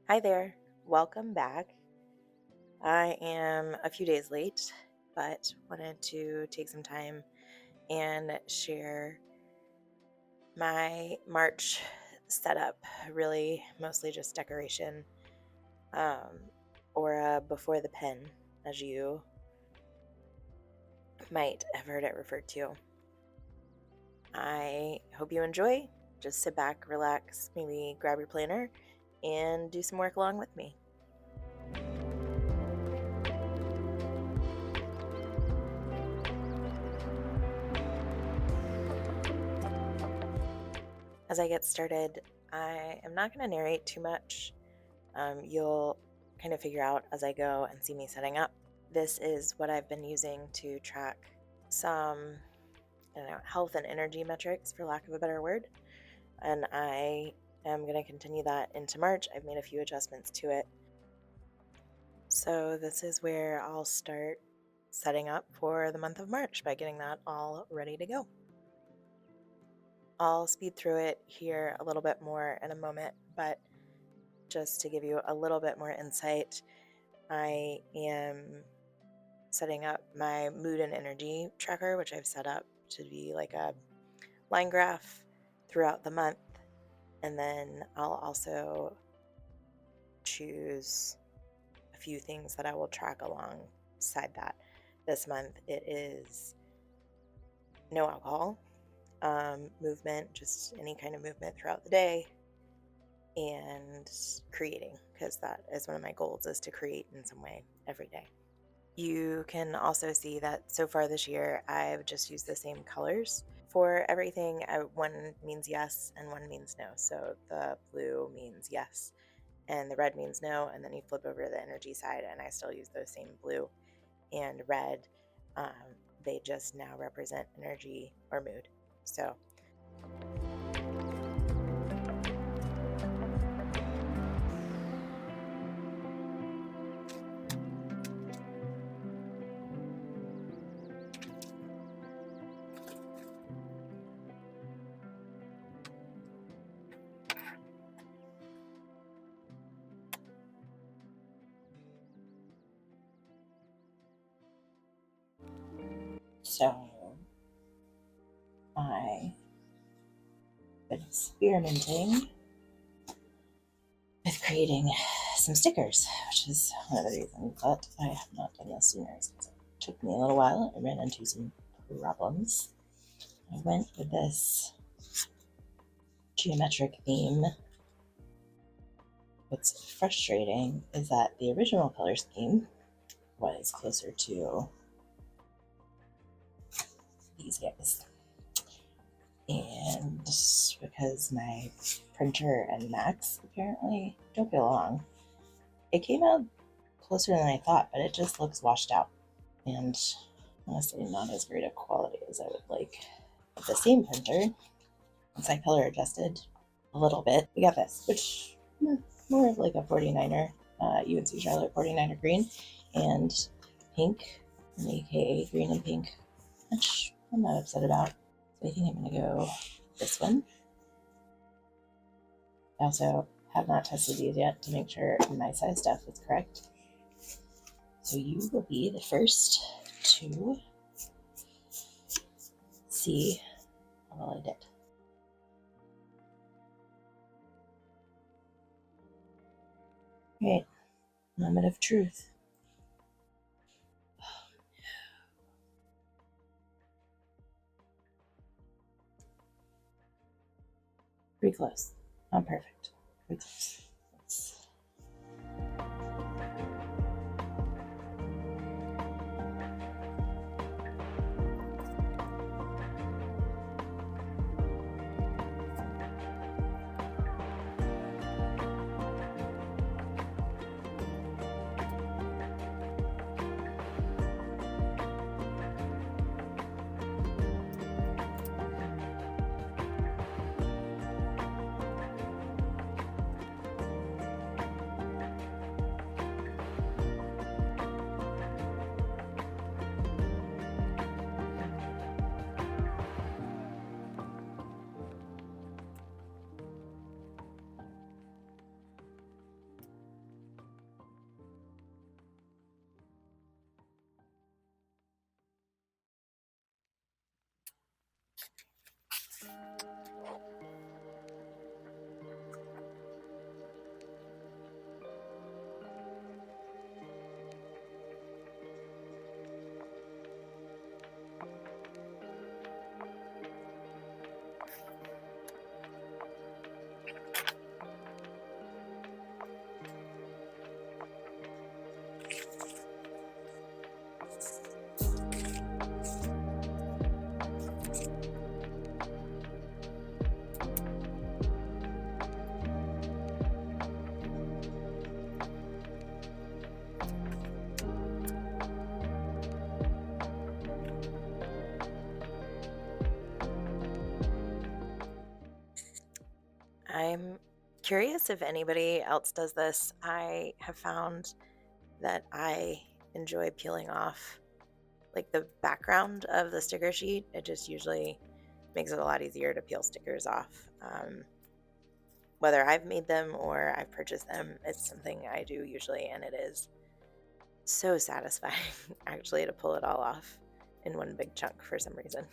Hi there, welcome back. I am a few days late, but wanted to take some time and share my March setup, really mostly just decoration, um, or before the pen, as you might have heard it referred to. I hope you enjoy. Just sit back, relax, maybe grab your planner, and do some work along with me. As I get started, I am not going to narrate too much. You'll kind of figure out as I go and see me setting up. This is what I've been using to track some, health and energy metrics, for lack of a better word. And I am going to continue that into March. I've made a few adjustments to it. So this is where I'll start setting up for the month of March by getting that all ready to go. I'll speed through it here a little bit more in a moment, but just to give you a little bit more insight, I am setting up my mood and energy tracker, which I've set up to be like a line graph throughout the month. And then I'll also choose a few things that I will track alongside that. This month it is no alcohol, movement, just any kind of movement throughout the day, and creating, because that is one of my goals, is to create in some way every day. You can also see that so far this year I've just used the same colors for everything. One means yes and one means no. So the blue means yes and the red means no, and then you flip over to the energy side and I still use those same blue and red. They just now represent energy or mood. So I've been experimenting with creating some stickers, which is one of the reasons that I have not done this sooner. It took me a little while. I ran into some problems. I went with this geometric theme. What's frustrating is that the original color scheme was closer to these guys. And because my printer and Macs apparently don't get along, it came out closer than I thought, but it just looks washed out. And honestly, not as great a quality as I would like. With the same printer, once I color adjusted a little bit, we got this, which more of like a 49er, UNC Charlotte 49er green, and pink, an AKA green and pink, which I'm not upset about. So I think I'm going to go this one. I also have not tested these yet to make sure my size stuff is correct. So you will be the first to see how well I did. Right, moment of truth. Pretty close. Not perfect. Pretty close. I'm curious if anybody else does this. I have found that I enjoy peeling off like the background of the sticker sheet. It just usually makes it a lot easier to peel stickers off. Whether I've made them or I've purchased them, it's something I do usually, and it is so satisfying actually to pull it all off in one big chunk for some reason.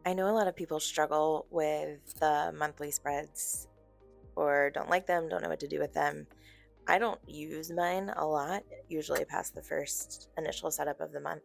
I know a lot of people struggle with the monthly spreads or don't like them, don't know what to do with them. I don't use mine a lot, usually past the first initial setup of the month.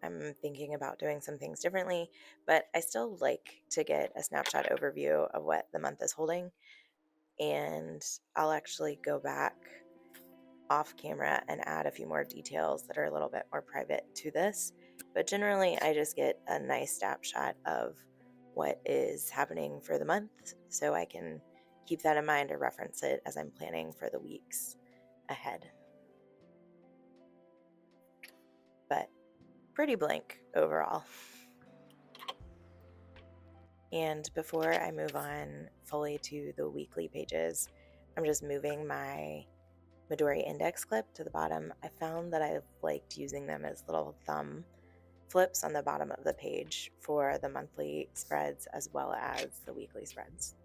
I'm thinking about doing some things differently, but I still like to get a snapshot overview of what the month is holding. And I'll actually go back off camera and add a few more details that are a little bit more private to this. But generally, I just get a nice snapshot of what is happening for the month so I can keep that in mind or reference it as I'm planning for the weeks ahead. But pretty blank overall. And before I move on fully to the weekly pages, I'm just moving my Midori index clip to the bottom. I found that I've liked using them as little thumb flips on the bottom of the page for the monthly spreads as well as the weekly spreads.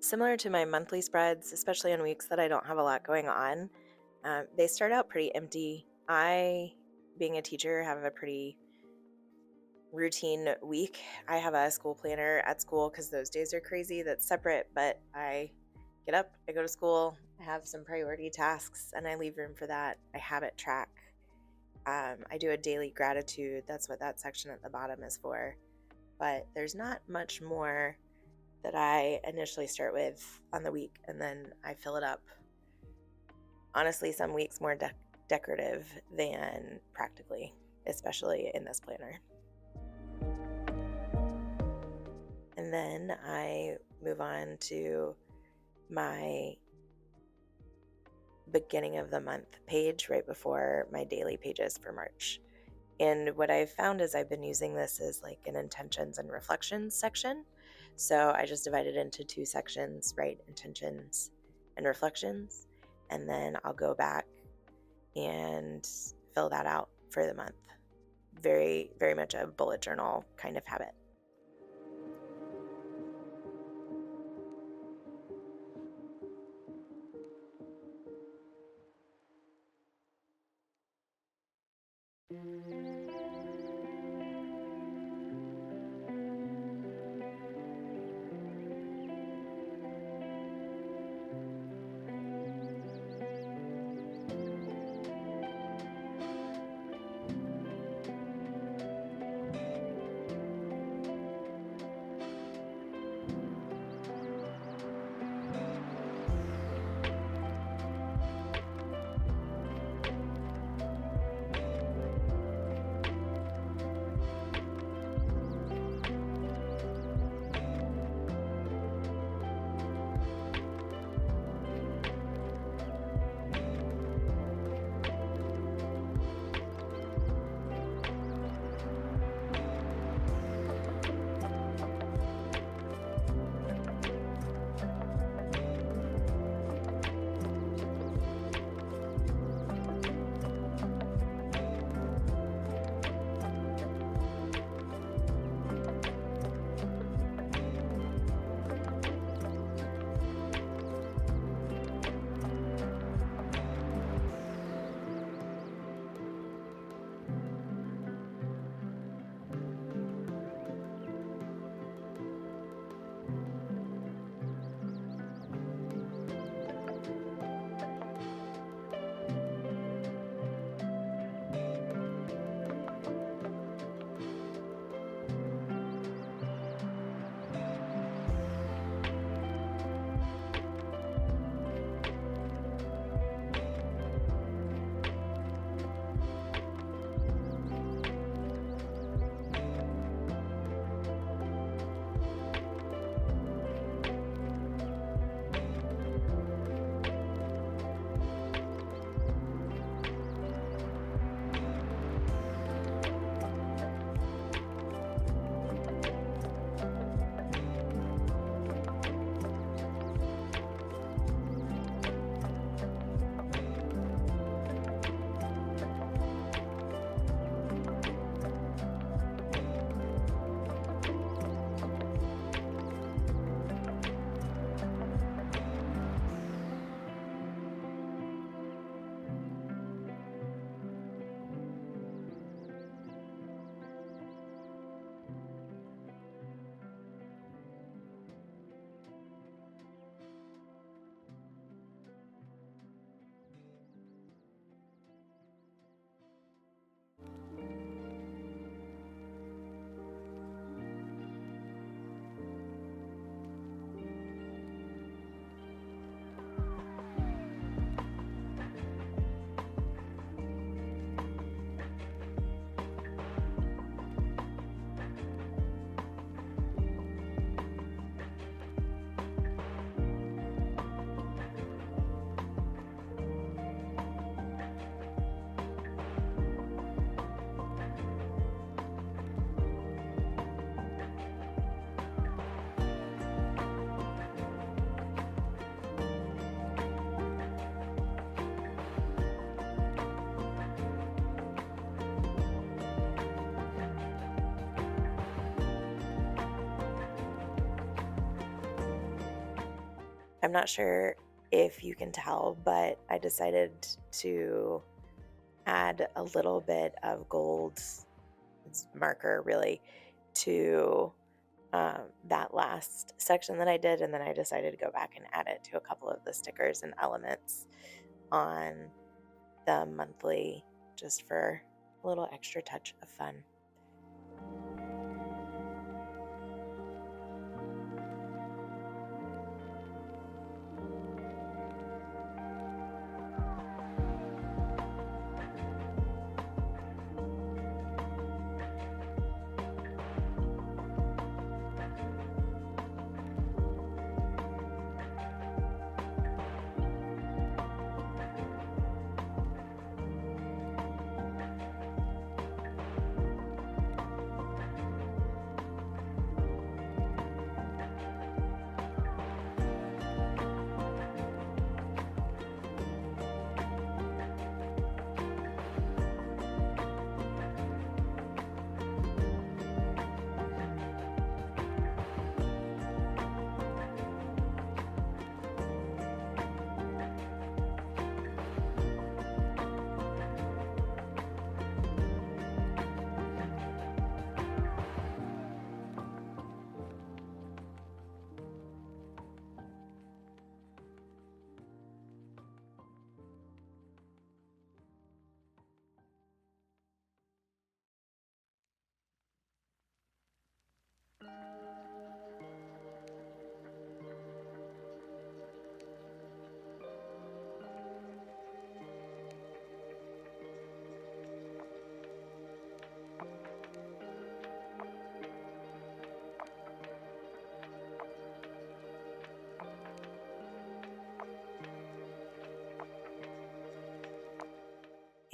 Similar to my monthly spreads, especially on weeks that I don't have a lot going on, they start out pretty empty. I, being a teacher, have a pretty routine week. I have a school planner at school because those days are crazy. That's separate, but I get up, I go to school, I have some priority tasks, and I leave room for that. I habit track. I do a daily gratitude. That's what that section at the bottom is for. But there's not much more that I initially start with on the week, and then I fill it up. Honestly, some weeks more decorative than practically, especially in this planner. And then I move on to my beginning of the month page right before my daily pages for March. And what I've found is I've been using this as like an intentions and reflections section. So I just divide it into two sections, right? Intentions and reflections. And then I'll go back and fill that out for the month. Very, very much a bullet journal kind of habit. I'm not sure if you can tell, but I decided to add a little bit of gold marker really to that last section that I did, and then I decided to go back and add it to a couple of the stickers and elements on the monthly, just for a little extra touch of fun.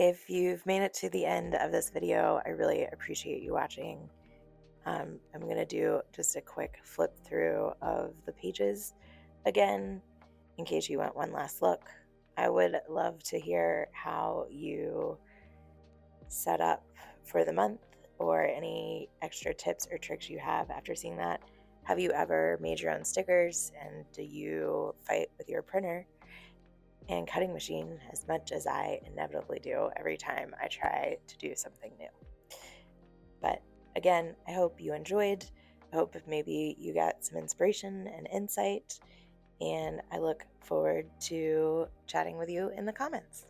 If you've made it to the end of this video, I really appreciate you watching. I'm going to do just a quick flip through of the pages again, in case you want one last look. I would love to hear how you set up for the month, or any extra tips or tricks you have after seeing that. Have you ever made your own stickers, and do you fight with your printer and cutting machine as much as I inevitably do every time I try to do something new? But again, I hope you enjoyed. I hope maybe you got some inspiration and insight, and I look forward to chatting with you in the comments.